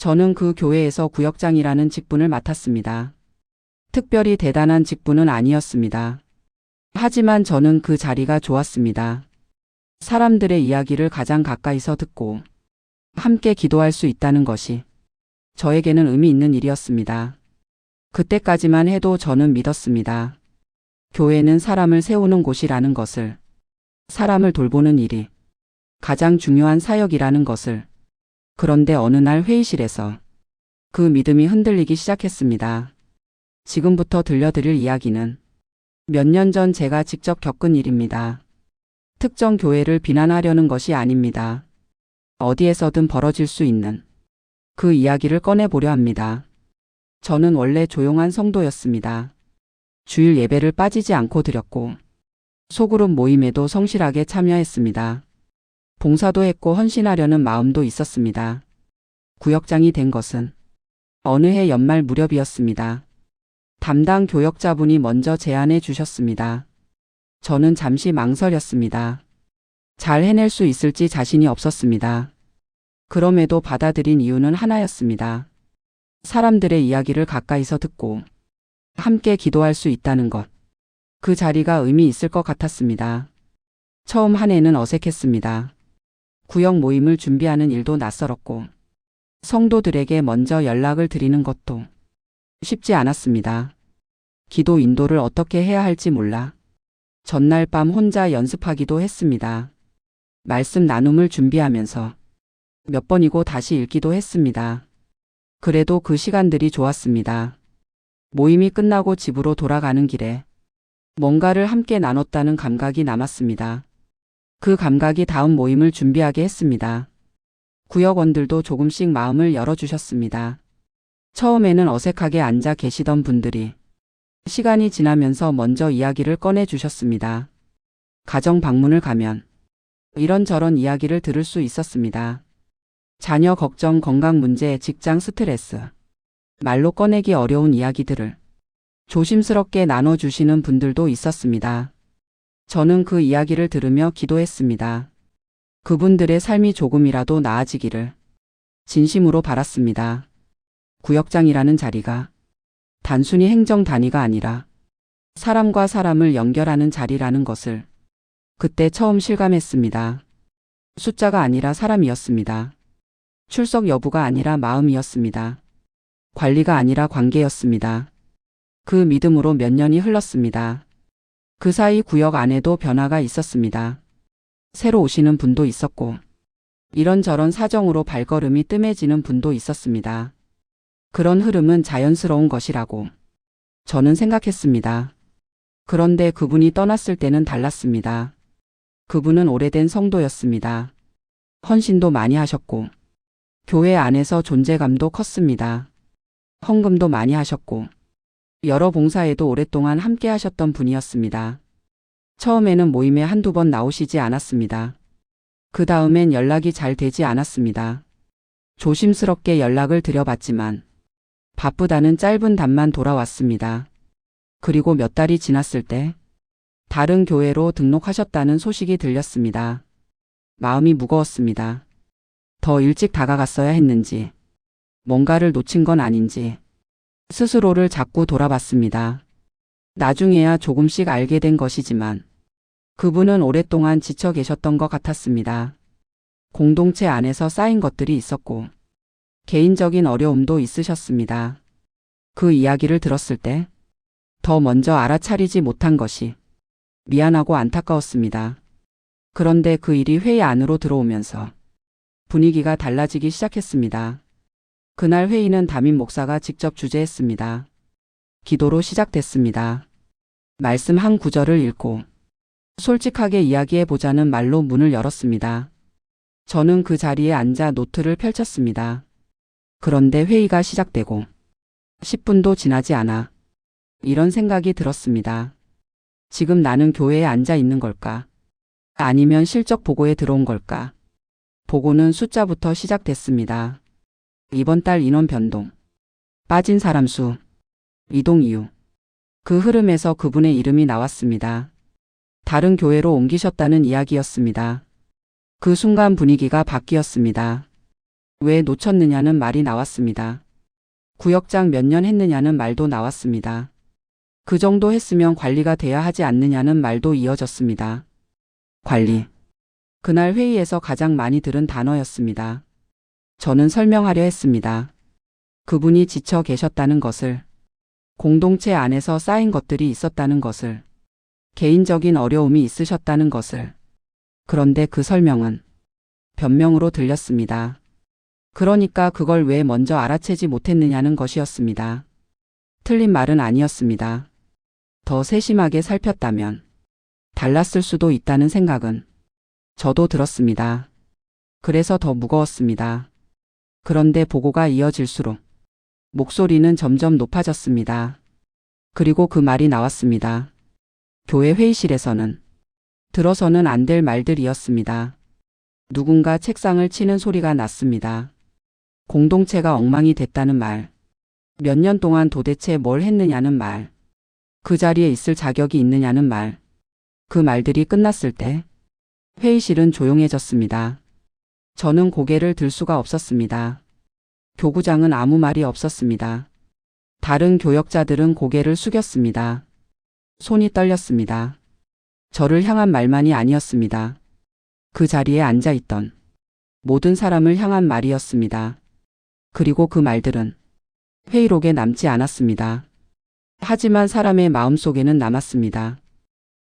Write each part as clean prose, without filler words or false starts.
저는 그 교회에서 구역장이라는 직분을 맡았습니다. 특별히 대단한 직분은 아니었습니다. 하지만 저는 그 자리가 좋았습니다. 사람들의 이야기를 가장 가까이서 듣고 함께 기도할 수 있다는 것이 저에게는 의미 있는 일이었습니다. 그때까지만 해도 저는 믿었습니다. 교회는 사람을 세우는 곳이라는 것을, 사람을 돌보는 일이 가장 중요한 사역이라는 것을. 그런데 어느 날 회의실에서 그 믿음이 흔들리기 시작했습니다. 지금부터 들려드릴 이야기는 몇 년 전 제가 직접 겪은 일입니다. 특정 교회를 비난하려는 것이 아닙니다. 어디에서든 벌어질 수 있는 그 이야기를 꺼내보려 합니다. 저는 원래 조용한 성도였습니다. 주일 예배를 빠지지 않고 드렸고 소그룹 모임에도 성실하게 참여했습니다. 봉사도 했고 헌신하려는 마음도 있었습니다. 구역장이 된 것은 어느 해 연말 무렵이었습니다. 담당 교역자분이 먼저 제안해 주셨습니다. 저는 잠시 망설였습니다. 잘 해낼 수 있을지 자신이 없었습니다. 그럼에도 받아들인 이유는 하나였습니다. 사람들의 이야기를 가까이서 듣고 함께 기도할 수 있다는 것. 그 자리가 의미 있을 것 같았습니다. 처음 한 해는 어색했습니다. 구역 모임을 준비하는 일도 낯설었고 성도들에게 먼저 연락을 드리는 것도 쉽지 않았습니다. 기도 인도를 어떻게 해야 할지 몰라 전날 밤 혼자 연습하기도 했습니다. 말씀 나눔을 준비하면서 몇 번이고 다시 읽기도 했습니다. 그래도 그 시간들이 좋았습니다. 모임이 끝나고 집으로 돌아가는 길에 뭔가를 함께 나눴다는 감각이 남았습니다. 그 감각이 다음 모임을 준비하게 했습니다. 구역원들도 조금씩 마음을 열어주셨습니다. 처음에는 어색하게 앉아 계시던 분들이 시간이 지나면서 먼저 이야기를 꺼내주셨습니다. 가정 방문을 가면 이런저런 이야기를 들을 수 있었습니다. 자녀 걱정, 건강 문제, 직장 스트레스, 말로 꺼내기 어려운 이야기들을 조심스럽게 나눠주시는 분들도 있었습니다. 저는 그 이야기를 들으며 기도했습니다. 그분들의 삶이 조금이라도 나아지기를 진심으로 바랐습니다. 구역장이라는 자리가 단순히 행정 단위가 아니라 사람과 사람을 연결하는 자리라는 것을 그때 처음 실감했습니다. 숫자가 아니라 사람이었습니다. 출석 여부가 아니라 마음이었습니다. 관리가 아니라 관계였습니다. 그 믿음으로 몇 년이 흘렀습니다. 그 사이 구역 안에도 변화가 있었습니다. 새로 오시는 분도 있었고 이런저런 사정으로 발걸음이 뜸해지는 분도 있었습니다. 그런 흐름은 자연스러운 것이라고 저는 생각했습니다. 그런데 그분이 떠났을 때는 달랐습니다. 그분은 오래된 성도였습니다. 헌신도 많이 하셨고 교회 안에서 존재감도 컸습니다. 헌금도 많이 하셨고 여러 봉사에도 오랫동안 함께 하셨던 분이었습니다. 처음에는 모임에 한두 번 나오시지 않았습니다. 그 다음엔 연락이 잘 되지 않았습니다. 조심스럽게 연락을 드려봤지만 바쁘다는 짧은 답만 돌아왔습니다. 그리고 몇 달이 지났을 때 다른 교회로 등록하셨다는 소식이 들렸습니다. 마음이 무거웠습니다. 더 일찍 다가갔어야 했는지, 뭔가를 놓친 건 아닌지 스스로를 자꾸 돌아봤습니다. 나중에야 조금씩 알게 된 것이지만 그분은 오랫동안 지쳐 계셨던 것 같았습니다. 공동체 안에서 쌓인 것들이 있었고 개인적인 어려움도 있으셨습니다. 그 이야기를 들었을 때 더 먼저 알아차리지 못한 것이 미안하고 안타까웠습니다. 그런데 그 일이 회의 안으로 들어오면서 분위기가 달라지기 시작했습니다. 그날 회의는 담임 목사가 직접 주재했습니다. 기도로 시작됐습니다. 말씀 한 구절을 읽고 솔직하게 이야기해보자는 말로 문을 열었습니다. 저는 그 자리에 앉아 노트를 펼쳤습니다. 그런데 회의가 시작되고 10분도 지나지 않아 이런 생각이 들었습니다. 지금 나는 교회에 앉아 있는 걸까? 아니면 실적 보고에 들어온 걸까? 보고는 숫자부터 시작됐습니다. 이번 달 인원 변동, 빠진 사람 수, 이동 이유. 그 흐름에서 그분의 이름이 나왔습니다. 다른 교회로 옮기셨다는 이야기였습니다. 그 순간 분위기가 바뀌었습니다. 왜 놓쳤느냐는 말이 나왔습니다. 구역장 몇 년 했느냐는 말도 나왔습니다. 그 정도 했으면 관리가 돼야 하지 않느냐는 말도 이어졌습니다. 관리. 그날 회의에서 가장 많이 들은 단어였습니다. 저는 설명하려 했습니다. 그분이 지쳐 계셨다는 것을, 공동체 안에서 쌓인 것들이 있었다는 것을, 개인적인 어려움이 있으셨다는 것을. 그런데 그 설명은 변명으로 들렸습니다. 그러니까 그걸 왜 먼저 알아채지 못했느냐는 것이었습니다. 틀린 말은 아니었습니다. 더 세심하게 살폈다면 달랐을 수도 있다는 생각은 저도 들었습니다. 그래서 더 무거웠습니다. 그런데 보고가 이어질수록 목소리는 점점 높아졌습니다. 그리고 그 말이 나왔습니다. 교회 회의실에서는 들어서는 안 될 말들이었습니다. 누군가 책상을 치는 소리가 났습니다. 공동체가 엉망이 됐다는 말. 몇 년 동안 도대체 뭘 했느냐는 말. 그 자리에 있을 자격이 있느냐는 말. 그 말들이 끝났을 때 회의실은 조용해졌습니다. 저는 고개를 들 수가 없었습니다. 교구장은 아무 말이 없었습니다. 다른 교역자들은 고개를 숙였습니다. 손이 떨렸습니다. 저를 향한 말만이 아니었습니다. 그 자리에 앉아있던 모든 사람을 향한 말이었습니다. 그리고 그 말들은 회의록에 남지 않았습니다. 하지만 사람의 마음속에는 남았습니다.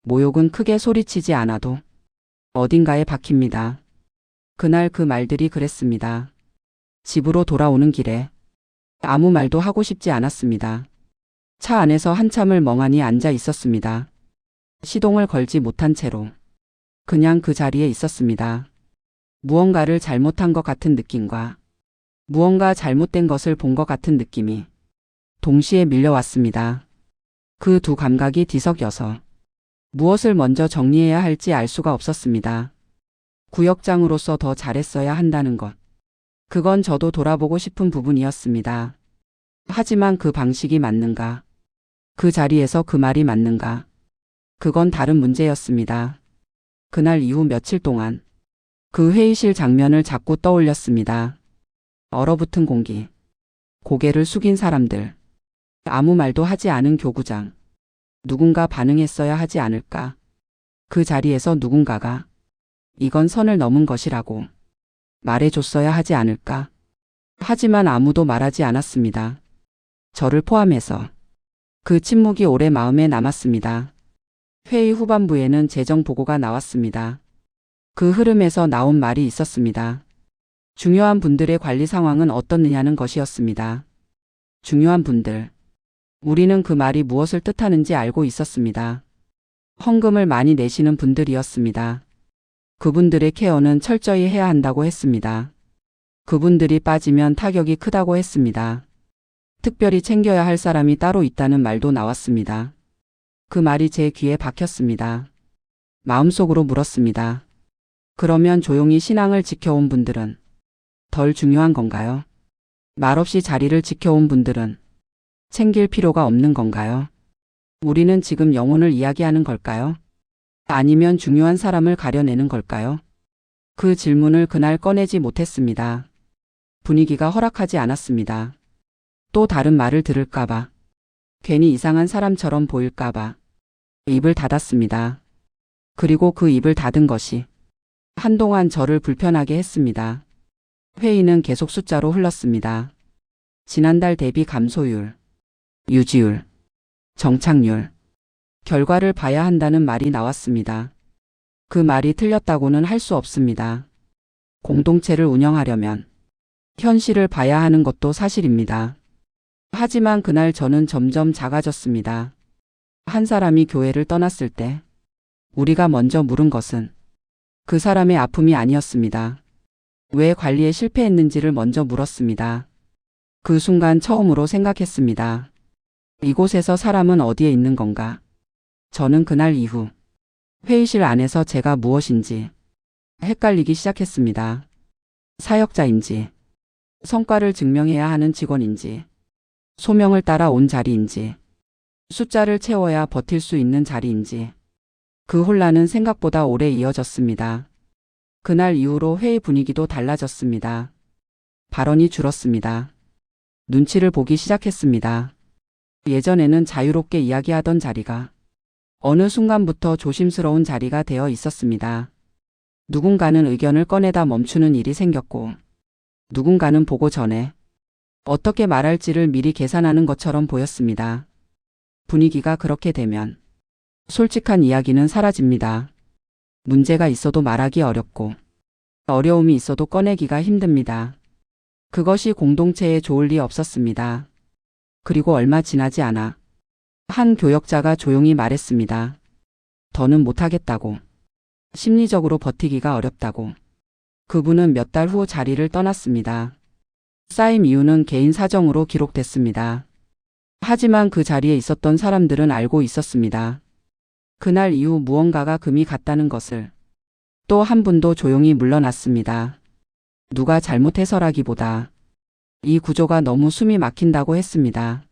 모욕은 크게 소리치지 않아도 어딘가에 박힙니다. 그날 그 말들이 그랬습니다. 집으로 돌아오는 길에 아무 말도 하고 싶지 않았습니다. 차 안에서 한참을 멍하니 앉아 있었습니다. 시동을 걸지 못한 채로 그냥 그 자리에 있었습니다. 무언가를 잘못한 것 같은 느낌과 무언가 잘못된 것을 본 것 같은 느낌이 동시에 밀려왔습니다. 그 두 감각이 뒤섞여서 무엇을 먼저 정리해야 할지 알 수가 없었습니다. 구역장으로서 더 잘했어야 한다는 것. 그건 저도 돌아보고 싶은 부분이었습니다. 하지만 그 방식이 맞는가? 그 자리에서 그 말이 맞는가? 그건 다른 문제였습니다. 그날 이후 며칠 동안 그 회의실 장면을 자꾸 떠올렸습니다. 얼어붙은 공기, 고개를 숙인 사람들, 아무 말도 하지 않은 교구장. 누군가 반응했어야 하지 않을까? 그 자리에서 누군가가 이건 선을 넘은 것이라고 말해줬어야 하지 않을까? 하지만 아무도 말하지 않았습니다. 저를 포함해서 그 침묵이 오래 마음에 남았습니다. 회의 후반부에는 재정 보고가 나왔습니다. 그 흐름에서 나온 말이 있었습니다. 중요한 분들의 관리 상황은 어떻느냐는 것이었습니다. 중요한 분들. 우리는 그 말이 무엇을 뜻하는지 알고 있었습니다. 헌금을 많이 내시는 분들이었습니다. 그분들의 케어는 철저히 해야 한다고 했습니다. 그분들이 빠지면 타격이 크다고 했습니다. 특별히 챙겨야 할 사람이 따로 있다는 말도 나왔습니다. 그 말이 제 귀에 박혔습니다. 마음속으로 물었습니다. 그러면 조용히 신앙을 지켜온 분들은 덜 중요한 건가요? 말없이 자리를 지켜온 분들은 챙길 필요가 없는 건가요? 우리는 지금 영혼을 이야기하는 걸까요? 아니면 중요한 사람을 가려내는 걸까요? 그 질문을 그날 꺼내지 못했습니다. 분위기가 허락하지 않았습니다. 또 다른 말을 들을까봐. 괜히 이상한 사람처럼 보일까봐. 입을 닫았습니다. 그리고 그 입을 닫은 것이 한동안 저를 불편하게 했습니다. 회의는 계속 숫자로 흘렀습니다. 지난달 대비 감소율, 유지율, 정착률, 결과를 봐야 한다는 말이 나왔습니다. 그 말이 틀렸다고는 할 수 없습니다. 공동체를 운영하려면 현실을 봐야 하는 것도 사실입니다. 하지만 그날 저는 점점 작아졌습니다. 한 사람이 교회를 떠났을 때 우리가 먼저 물은 것은 그 사람의 아픔이 아니었습니다. 왜 관리에 실패했는지를 먼저 물었습니다. 그 순간 처음으로 생각했습니다. 이곳에서 사람은 어디에 있는 건가? 저는 그날 이후 회의실 안에서 제가 무엇인지 헷갈리기 시작했습니다. 사역자인지, 성과를 증명해야 하는 직원인지, 소명을 따라 온 자리인지, 숫자를 채워야 버틸 수 있는 자리인지. 그 혼란은 생각보다 오래 이어졌습니다. 그날 이후로 회의 분위기도 달라졌습니다. 발언이 줄었습니다. 눈치를 보기 시작했습니다. 예전에는 자유롭게 이야기하던 자리가 어느 순간부터 조심스러운 자리가 되어 있었습니다. 누군가는 의견을 꺼내다 멈추는 일이 생겼고, 누군가는 보고 전에 어떻게 말할지를 미리 계산하는 것처럼 보였습니다. 분위기가 그렇게 되면 솔직한 이야기는 사라집니다. 문제가 있어도 말하기 어렵고, 어려움이 있어도 꺼내기가 힘듭니다. 그것이 공동체에 좋을 리 없었습니다. 그리고 얼마 지나지 않아 한 교역자가 조용히 말했습니다. 더는 못하겠다고. 심리적으로 버티기가 어렵다고. 그분은 몇 달 후 자리를 떠났습니다. 쌓임 이유는 개인 사정으로 기록됐습니다. 하지만 그 자리에 있었던 사람들은 알고 있었습니다. 그날 이후 무언가가 금이 갔다는 것을. 또 한 분도 조용히 물러났습니다. 누가 잘못해서라기보다 이 구조가 너무 숨이 막힌다고 했습니다.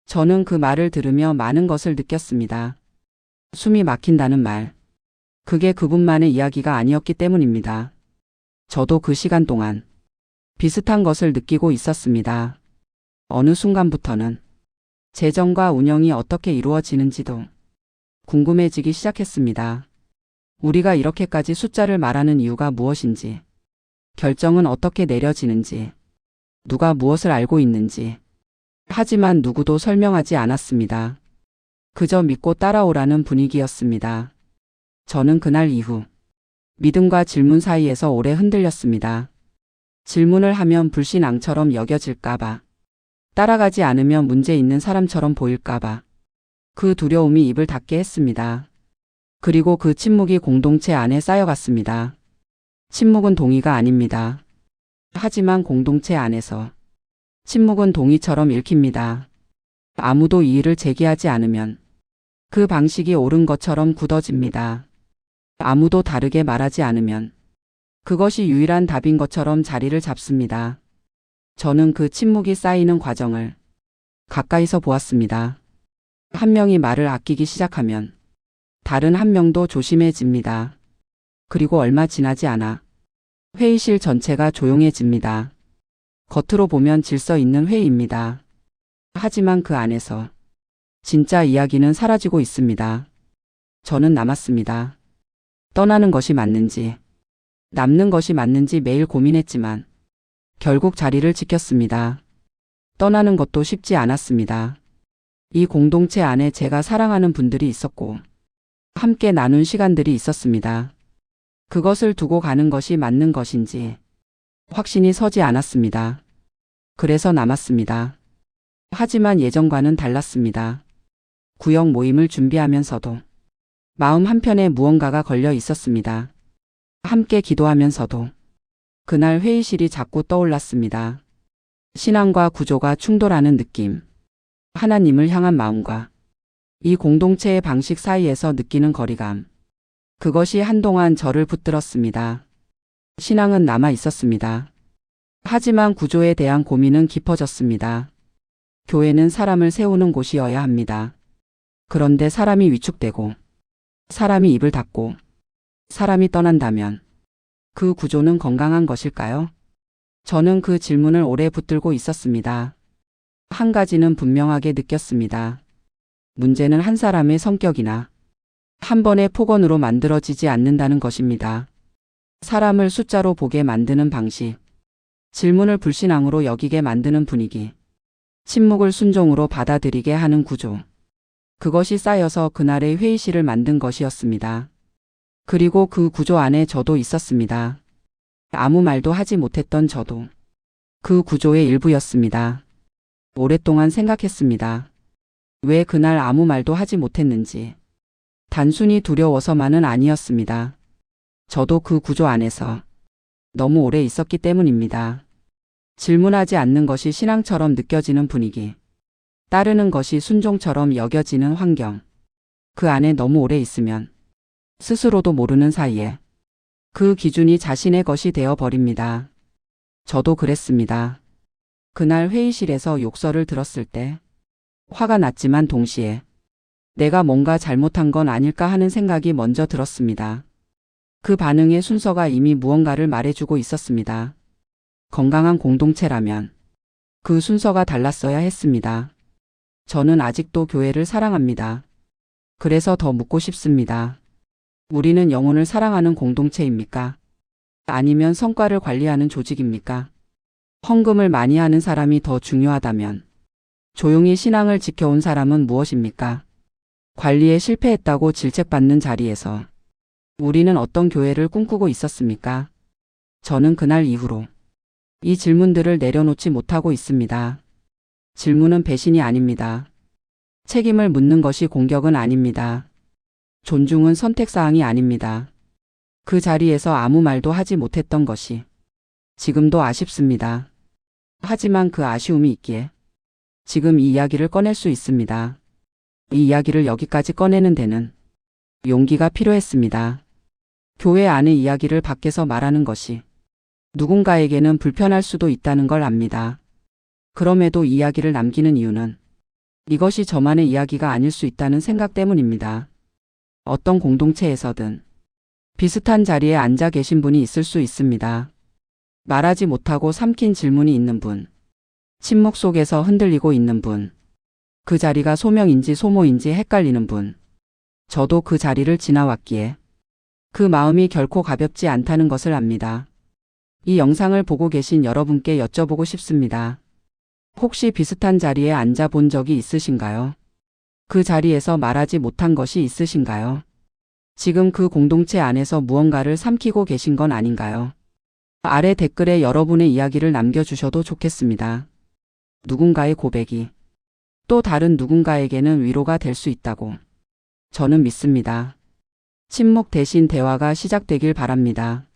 저는 그 말을 들으며 많은 것을 느꼈습니다. 숨이 막힌다는 말. 그게 그분만의 이야기가 아니었기 때문입니다. 저도 그 시간 동안 비슷한 것을 느끼고 있었습니다. 어느 순간부터는 재정과 운영이 어떻게 이루어지는지도 궁금해지기 시작했습니다. 우리가 이렇게까지 숫자를 말하는 이유가 무엇인지, 결정은 어떻게 내려지는지, 누가 무엇을 알고 있는지. 하지만 누구도 설명하지 않았습니다. 그저 믿고 따라오라는 분위기였습니다. 저는 그날 이후 믿음과 질문 사이에서 오래 흔들렸습니다. 질문을 하면 불신앙처럼 여겨질까봐, 따라가지 않으면 문제 있는 사람처럼 보일까봐 그 두려움이 입을 닫게 했습니다. 그리고 그 침묵이 공동체 안에 쌓여갔습니다. 침묵은 동의가 아닙니다. 하지만 공동체 안에서 침묵은 동의처럼 읽힙니다. 아무도 이의를 제기하지 않으면 그 방식이 옳은 것처럼 굳어집니다. 아무도 다르게 말하지 않으면 그것이 유일한 답인 것처럼 자리를 잡습니다. 저는 그 침묵이 쌓이는 과정을 가까이서 보았습니다. 한 명이 말을 아끼기 시작하면 다른 한 명도 조심해집니다. 그리고 얼마 지나지 않아 회의실 전체가 조용해집니다. 겉으로 보면 질서 있는 회의입니다. 하지만 그 안에서 진짜 이야기는 사라지고 있습니다. 저는 남았습니다. 떠나는 것이 맞는지, 남는 것이 맞는지 매일 고민했지만 결국 자리를 지켰습니다. 떠나는 것도 쉽지 않았습니다. 이 공동체 안에 제가 사랑하는 분들이 있었고 함께 나눈 시간들이 있었습니다. 그것을 두고 가는 것이 맞는 것인지 확신이 서지 않았습니다. 그래서 남았습니다. 하지만 예전과는 달랐습니다. 구역 모임을 준비하면서도 마음 한편에 무언가가 걸려 있었습니다. 함께 기도하면서도 그날 회의실이 자꾸 떠올랐습니다. 신앙과 구조가 충돌하는 느낌. 하나님을 향한 마음과 이 공동체의 방식 사이에서 느끼는 거리감. 그것이 한동안 저를 붙들었습니다. 신앙은 남아 있었습니다. 하지만 구조에 대한 고민은 깊어졌습니다. 교회는 사람을 세우는 곳이어야 합니다. 그런데 사람이 위축되고, 사람이 입을 닫고, 사람이 떠난다면 그 구조는 건강한 것일까요? 저는 그 질문을 오래 붙들고 있었습니다. 한 가지는 분명하게 느꼈습니다. 문제는 한 사람의 성격이나 한 번의 폭언으로 만들어지지 않는다는 것입니다. 사람을 숫자로 보게 만드는 방식, 질문을 불신앙으로 여기게 만드는 분위기, 침묵을 순종으로 받아들이게 하는 구조. 그것이 쌓여서 그날의 회의실을 만든 것이었습니다. 그리고 그 구조 안에 저도 있었습니다. 아무 말도 하지 못했던 저도 그 구조의 일부였습니다. 오랫동안 생각했습니다. 왜 그날 아무 말도 하지 못했는지. 단순히 두려워서만은 아니었습니다. 저도 그 구조 안에서 너무 오래 있었기 때문입니다. 질문하지 않는 것이 신앙처럼 느껴지는 분위기. 따르는 것이 순종처럼 여겨지는 환경. 그 안에 너무 오래 있으면 스스로도 모르는 사이에 그 기준이 자신의 것이 되어 버립니다. 저도 그랬습니다. 그날 회의실에서 욕설을 들었을 때 화가 났지만 동시에 내가 뭔가 잘못한 건 아닐까 하는 생각이 먼저 들었습니다. 그 반응의 순서가 이미 무언가를 말해주고 있었습니다. 건강한 공동체라면 그 순서가 달랐어야 했습니다. 저는 아직도 교회를 사랑합니다. 그래서 더 묻고 싶습니다. 우리는 영혼을 사랑하는 공동체입니까? 아니면 성과를 관리하는 조직입니까? 헌금을 많이 하는 사람이 더 중요하다면 조용히 신앙을 지켜온 사람은 무엇입니까? 관리에 실패했다고 질책받는 자리에서 우리는 어떤 교회를 꿈꾸고 있었습니까? 저는 그날 이후로 이 질문들을 내려놓지 못하고 있습니다. 질문은 배신이 아닙니다. 책임을 묻는 것이 공격은 아닙니다. 존중은 선택사항이 아닙니다. 그 자리에서 아무 말도 하지 못했던 것이 지금도 아쉽습니다. 하지만 그 아쉬움이 있기에 지금 이 이야기를 꺼낼 수 있습니다. 이 이야기를 여기까지 꺼내는 데는 용기가 필요했습니다. 교회 안의 이야기를 밖에서 말하는 것이 누군가에게는 불편할 수도 있다는 걸 압니다. 그럼에도 이야기를 남기는 이유는 이것이 저만의 이야기가 아닐 수 있다는 생각 때문입니다. 어떤 공동체에서든 비슷한 자리에 앉아 계신 분이 있을 수 있습니다. 말하지 못하고 삼킨 질문이 있는 분, 침묵 속에서 흔들리고 있는 분, 그 자리가 소명인지 소모인지 헷갈리는 분. 저도 그 자리를 지나왔기에 그 마음이 결코 가볍지 않다는 것을 압니다. 이 영상을 보고 계신 여러분께 여쭤보고 싶습니다. 혹시 비슷한 자리에 앉아 본 적이 있으신가요? 그 자리에서 말하지 못한 것이 있으신가요? 지금 그 공동체 안에서 무언가를 삼키고 계신 건 아닌가요? 아래 댓글에 여러분의 이야기를 남겨주셔도 좋겠습니다. 누군가의 고백이 또 다른 누군가에게는 위로가 될 수 있다고 저는 믿습니다. 침묵 대신 대화가 시작되길 바랍니다.